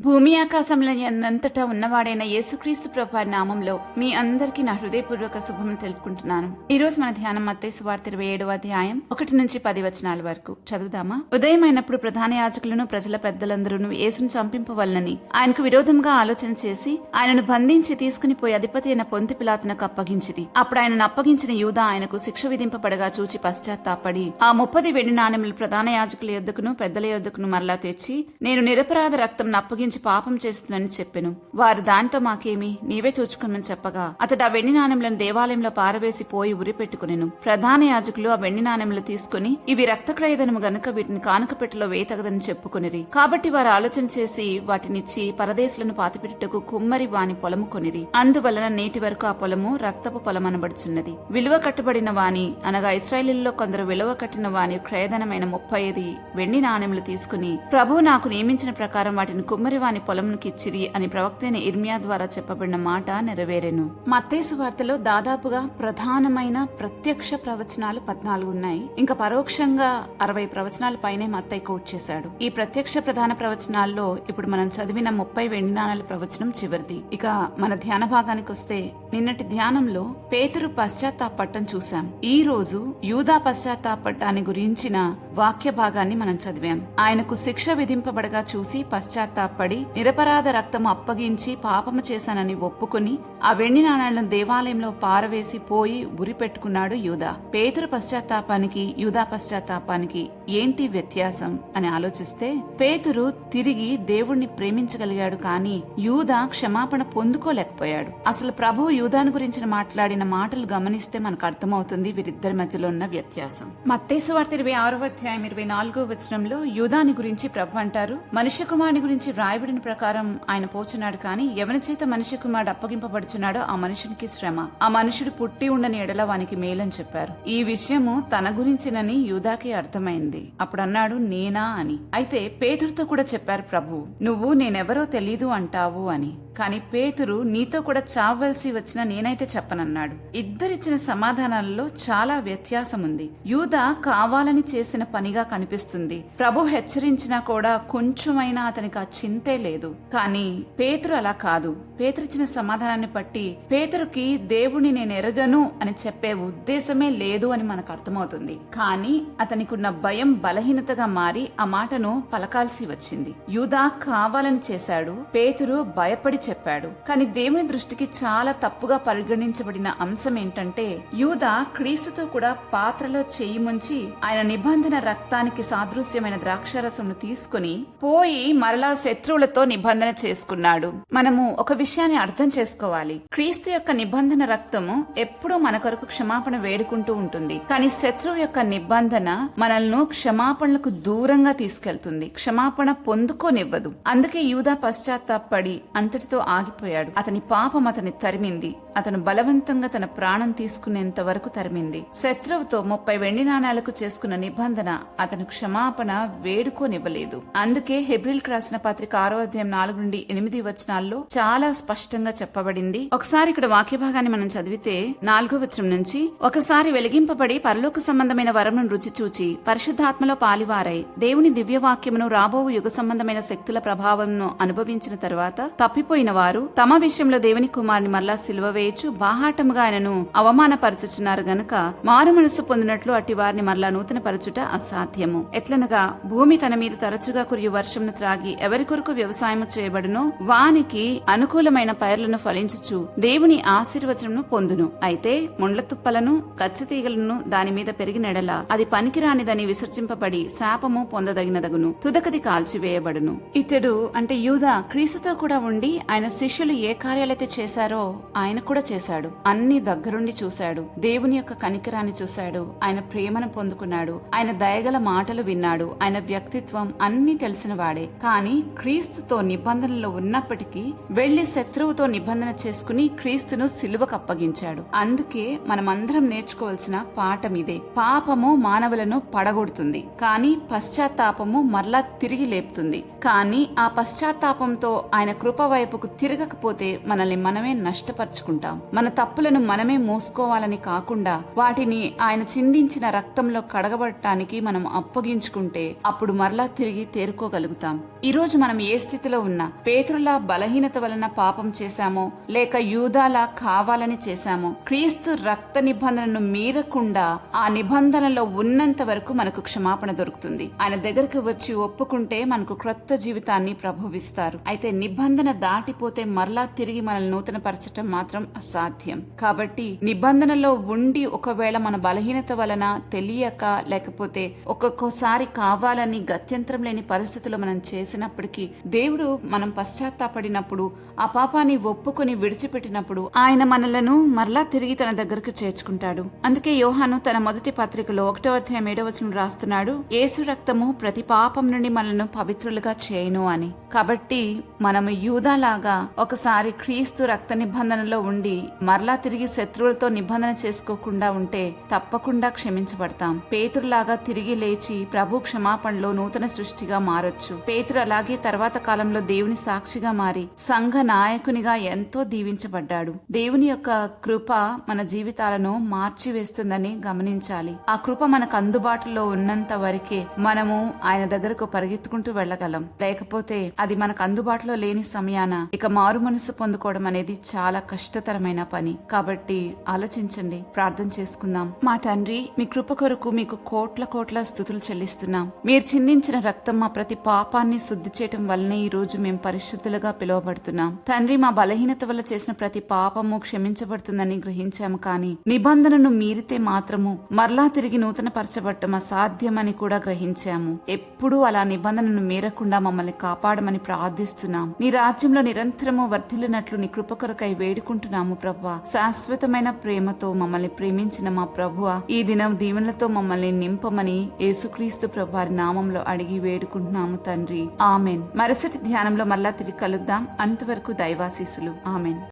భూమి ఆకాశంలో ఎంతటా ఉన్నవాడైన యేసుక్రీస్తు ప్రభువారి నామంలో మీ అందరికీ నా హృదయపూర్వక శుభములు తెలుపుకుంటున్నాను. ఈ రోజు మన ధ్యానం మత్తయి సువార్త 27వ అధ్యాయం 1 నుంచి 10 వచనాల వరకు చదువుదామా. ఉదయమైనప్పుడు ప్రధాన యాజకులను ప్రజల పెద్దలందరూ యేసును చంపింపవలనని ఆయనకు విరోధంగా ఆలోచన చేసి ఆయనను బంధించి తీసుకుని పోయి అధిపతి అయిన పొంతి పిలాతునకు అప్పగించిరి. అప్పుడు ఆయనను అప్పగించిన యూదా ఆయనకు శిక్ష విధింపబడగా చూచి పశ్చాత్తాపడి ఆ 30 వెండి నాణెములు ప్రధాన యాజకుల యొద్దకును పెద్దల యొద్దకును మరలా తెచ్చి, నేను నిరపరాధ రక్తం అప్పగించి పాపం చేస్తుందని చెప్పెను. వారు దానితో మాకేమి, నీవే చూచుకుని చెప్పగా అతడు ఆ వెండి నాణెములను దేవాలయంలో పారవేసి పోయి ఉరి పెట్టుకునెను. ప్రధాన యాజకులు ఆ వెండి నాణెములు తీసుకుని, ఇవి రక్తక్రయదనము గనుక వీటిని కానుక పెట్టెలో వేయతగదని చెప్పుకొనిరి. కాబట్టి వారు ఆలోచన చేసి వాటినిచ్చి పరదేశులను పాతిపెట్టుటకు కుమ్మరి వాని పొలము కొనిరి. అందువలన నేటి వరకు ఆ పొలము రక్తపు పొలం అనబడుచున్నది. విలువ కట్టబడిన వాని అనగా ఇశ్రాయేలీయుల్లో కొందరు విలువ కట్టిన వాని క్రయధనమైన 35 వెండి నాణెములు తీసుకుని, ప్రభువు నాకు నియమించిన ప్రకారం వాటిని కుమ్మరి వాని పొలంకి ఇచ్చిరి అని ప్రవక్త అయిన ఇర్మియా ద్వారా చెప్పబడిన మాట నెరవేరెను. మత్తయి సువార్తలో దాదాపుగా ప్రధానమైన ప్రత్యక్ష ప్రవచనాలు 14 ఉన్నాయి. ఇంకా పరోక్షంగా 60 ప్రవచనాల పైనే మత్తయి కోట్ చేశాడు. ఈ ప్రత్యక్ష ప్రధాన ప్రవచనాల్లో ఇప్పుడు మనం చదివిన 30 వెండి నాణాల ప్రవచనం చివరిది. ఇక మన ధ్యాన భాగానికి వస్తే, నిన్నటి ధ్యానంలో పేతురు పశ్చాత్తాపట్టం చూశాం. ఈ రోజు యూదా పశ్చాత్తాపట్టాన్ని గురించిన వాక్య భాగాన్ని మనం చదివాం. ఆయనకు శిక్ష విధింపబడగా చూసి పశ్చాత్తాపడి నిరపరాధ రక్తము అప్పగించి పాపము చేశానని ఒప్పుకుని ఆ వెండి నాణాలను దేవాలయంలో పారవేసి పోయి ఉరి పెట్టుకున్నాడు యూదా. పేతురు పశ్చాత్తాపానికి యూదా పశ్చాత్తాపానికి ఏంటి వ్యత్యాసం అని ఆలోచిస్తే, పేతురు తిరిగి దేవుణ్ణి ప్రేమించగలిగాడు, కానీ యూదా క్షమాపణ పొందుకోలేకపోయాడు. అసలు ప్రభు యూదాను గురించి మాట్లాడిన మాటలు గమనిస్తే మనకు అర్థమవుతుంది వీరిద్దరి మధ్యలో ఉన్న వ్యత్యాసం. మత్తయి సువార్త 26వ అధ్యాయం 24వ వచనంలో యూదాని గురించి ప్రభు అంటారు, మనుష్య కుమారుని గురించి వ్రాయబడిన ప్రకారం ఆయన పోచున్నాడు, కానీ ఎవరి చేత మనుష్య కుమారుడు అప్పగింపబడుచున్నాడో ఆ మనుషునికి శ్రమ, ఆ మనుషుడు పుట్టి ఉండని ఎడల వానికి మేలని చెప్పారు. ఈ విషయము తన గురించినని యూదాకి అర్థమైంది. అప్పుడు అన్నాడు, నేనా అని. అయితే పేతురుతో కూడా చెప్పారు ప్రభు, నువ్వు నేనెవరో తెలీదు అంటావు అని. కానీ పేతురు, నీతో కూడా చావవలసి వచ్చినా నేనైతే చెప్పనన్నాడు. ఇద్దరిచ్చిన సమాధానాలలో చాలా వ్యత్యాసం ఉంది. యూదా కావాలని చేసిన పనిగా కనిపిస్తుంది. ప్రభు హెచ్చరించినా కూడా కొంచెమైనా అతనికి ఆ చింతే లేదు. కానీ పేతురు అలా కాదు. పేతురిచ్చిన సమాధానాన్ని బట్టి పేతురుకి దేవుని నేను ఎరగను అని చెప్పే ఉద్దేశమే లేదు అని మనకు అర్థమవుతుంది. కానీ అతనికి ఉన్న భయం బలహీనతగా మారి ఆ మాటను పలకాల్సి వచ్చింది. యూదా కావాలని చేశాడు, పేతురు భయపడి చెప్పాడు. కానీ దేవుని దృష్టికి చాలా తప్పుగా పరిగణించబడిన అంశం ఏంటంటే, యూదా క్రీస్తుతో కూడా పాత్రలో చెయ్యి ముంచి ఆయన నిబంధన రక్తానికి సాదృశ్యమైన ద్రాక్షారసంను తీసుకుని పోయి మరలా శత్రువులతో నిబంధన చేసుకున్నాడు. మనము ఒక విషయాన్ని అర్థం చేసుకోవాలి. క్రీస్తు యొక్క నిబంధన రక్తము ఎప్పుడూ మన కొరకు క్షమాపణ వేడుకుంటూ ఉంటుంది. కానీ శత్రువు యొక్క నిబంధన మనల్ని క్షమాపణలకు దూరంగా తీసుకెళ్తుంది, క్షమాపణ పొందుకోనివ్వదు. అందుకే యూదా పశ్చాత్తాపడి అంతటితో ఆగిపోయాడు. అతని పాపం అతని తరిమింది. అతను బలవంతంగా తన ప్రాణం తీసుకునేంత వరకు తరిమింది. శత్రువుతో 30 వెండి నాణాలకు చేసుకున్న నిబంధన అతను క్షమాపణ వేడుకోనివ్వలేదు. అందుకే హెబ్రీయులకు రాసిన పత్రిక 6వ అధ్యాయం 4 నుండి 8 వచనాల్లో చాలా స్పష్టంగా చెప్పబడింది. ఒకసారి ఇక్కడ వాక్య భాగాన్ని మనం చదివితే 4వ వచనం నుంచి, ఒకసారి వెలిగింపబడి పరలోక సంబంధమైన వరమును రుచి చూచి పరిశుద్ధాత్మలో పాలివారై దేవుని దివ్యవాక్యమును రాబో యుగ సంబంధమైన శక్తుల ప్రభావంను అనుభవించిన తర్వాత తప్పిపోయిన వారు తమ విషయంలో దేవుని కుమారుని మరలా సిలువ వేయచ్చు బాహాటముగా ఆయనను అవమానపరచుచున్నారు గనుక మారు మనసు పొందినట్లు అట్టి వారిని మరలా నూతన పరచుట అసాధ్యము. ఎట్లనగా భూమి తన మీద తరచుగా కురియు వర్షమును త్రాగి ఎవరి కొరకు వ్యవసాయము చేయబడునో వానికి అనుకూలమైన పైర్లను ఫలించుచు దేవుని ఆశీర్వచనమును పొందును. అయితే ముండ్ల తుప్పలను కచ్చతీగలను దాని మీద పెరిగినెడల అది పనికిరానిదని విసర్జింపబడి శాపము పొందదగినదగును, తుదకది కాల్చివేయబడును. ఇతడు అంటే యూదా క్రీస్తుతో కూడా ఉండి ఆయన శిష్యులు ఏ కార్యాలైతే చేశారో ఆయన కూడా చేశాడు. అన్ని దగ్గరుండి చూశాడు. దేవుని యొక్క కనికరాన్ని చూశాడు. ఆయన ప్రేమను పొందుకున్నాడు. ఆయన దయగల మాటలు విన్నాడు. ఆయన వ్యక్తిత్వం అన్ని తెలిసిన వాడే. కానీ క్రీస్తుతో నిబంధనలో ఉన్నప్పటికీ వెళ్లి శత్రువుతో నిబంధన చేసుకుని క్రీస్తును సిలువకు అప్పగించాడు. అందుకే మనమందరం నేర్చుకోవాల్సిన పాఠం ఇదే. పాపము మానవులను పడగొడుతుంది, కానీ పశ్చాత్తాపము మరలా తిరిగి లేపుతుంది. కానీ ఆ పశ్చాత్తాపంతో ఆయన కృప వైపుకు తిరగకపోతే మనల్ని మనమే నష్టపరుచుకుంటాం. ఉంటాం. మన తప్పులను మనమే మోసుకోవాలని కాకుండా వాటిని ఆయన చిందించిన రక్తంలో కడగబడటానికి మనం అప్పగించుకుంటే అప్పుడు మరలా తిరిగి తేరుకోగలుగుతాం. ఈ రోజు మనం ఏ స్థితిలో ఉన్నా, పేతురులా బలహీనత వలన పాపం చేశామో లేక యూదాలా కావాలని చేశామో, క్రీస్తు రక్త నిబంధనను మీరకుండా ఆ నిబంధనలో ఉన్నంత వరకు మనకు క్షమాపణ దొరుకుతుంది. ఆయన దగ్గరకు వచ్చి ఒప్పుకుంటే మనకు క్రొత్త జీవితాన్ని ప్రభువిస్తారు. అయితే నిబంధన దాటిపోతే మరలా తిరిగి మనల్ని నూతన పరచటం మాత్రం అసాధ్యం. కాబట్టి నిబంధనలో ఉండి ఒకవేళ మన బలహీనత వలన తెలియక లేకపోతే ఒక్కొక్కసారి కావాలని గత్యంతరం లేని పరిస్థితుల్లో మనం చేసినప్పటికీ దేవుడు మనం పశ్చాత్తాపడినప్పుడు ఆ పాపాన్ని ఒప్పుకొని విడిచిపెట్టినప్పుడు ఆయన మనలను మరలా తిరిగి తన దగ్గరకు చేర్చుకుంటాడు. అందుకే యోహాను తన మొదటి పత్రికలో 1వ అధ్యాయం 7వ వచనం రాస్తున్నాడు, యేసు రక్తము ప్రతి పాపం నుండి మనల్ని పవిత్రులుగా చేయను అని. కాబట్టి మనము యూదాలాగా ఒకసారి క్రీస్తు రక్త నిబంధనలో ఉండి మరలా తిరిగి శత్రువులతో నిబంధన చేసుకోకుండా ఉంటే తప్పకుండా క్షమించబడతాం. పేతురులాగా తిరిగి లేచి ప్రభు క్షమాపణలో నూతన సృష్టిగా మారొచ్చు. పేతురు అలాగే తర్వాత కాలంలో దేవుని సాక్షిగా మారి సంఘ నాయకునిగా ఎంతో దీవించబడ్డాడు. దేవుని యొక్క కృప మన జీవితాలను మార్చివేస్తుందని గమనించాలి. ఆ కృప మనకు అందుబాటులో ఉన్నంత వరకే మనము ఆయన దగ్గరకు పరిగెత్తుకుంటూ వెళ్ళగలం. లేకపోతే అది మనకు అందుబాటులో లేని సమయాన ఇక మారు మనసు పొందుకోవడం అనేది చాలా కష్టతరమైన పని. కాబట్టి ఆలోచించండి, ప్రార్థన చేసుకుందాం. మా తండ్రి, మీ కృప కొరకు మీకు కోట్ల కోట్ల స్తుతులు చెల్లిస్తున్నాం. మీరు చిందించిన రక్తం మా ప్రతి పాపాన్ని శుద్ధి చేయటం వల్లనే ఈ రోజు మేము పరిశుద్ధులుగా పిలువబడుతున్నాం. తండ్రి, మా బలహీనత వల్ల చేసిన ప్రతి పాపము క్షమించబడుతుందని గ్రహించాము. కానీ నిబంధనను మీరితే మాత్రము మరలా తిరిగి నూతన పరచబడటం అసాధ్యమని కూడా గ్రహించాము. ఎప్పుడూ అలా నిబంధనను మీరకుండా మమ్మల్ని కాపాడమని ప్రార్థిస్తున్నాం. నీ రాజ్యంలో నిరంతరము వర్ధిల్లినట్లు నీ కృప కొరకై వేడుకుంటున్నాము ప్రభువా. శాశ్వతమైన ప్రేమతో మమ్మల్ని ప్రేమించిన మా ప్రభువా, ఈ దినం దీవెనలతో మమ్మల్ని నింపమని యేసుక్రీస్తు ప్రభువారి నామంలో అడిగి వేడుకుంటున్నాము తండ్రి. ఆమెన్. మరుసటి ధ్యానంలో మరలా తిరిగి కలుద్దాం. అంతవరకు దైవాశీస్సులు. ఆమెన్.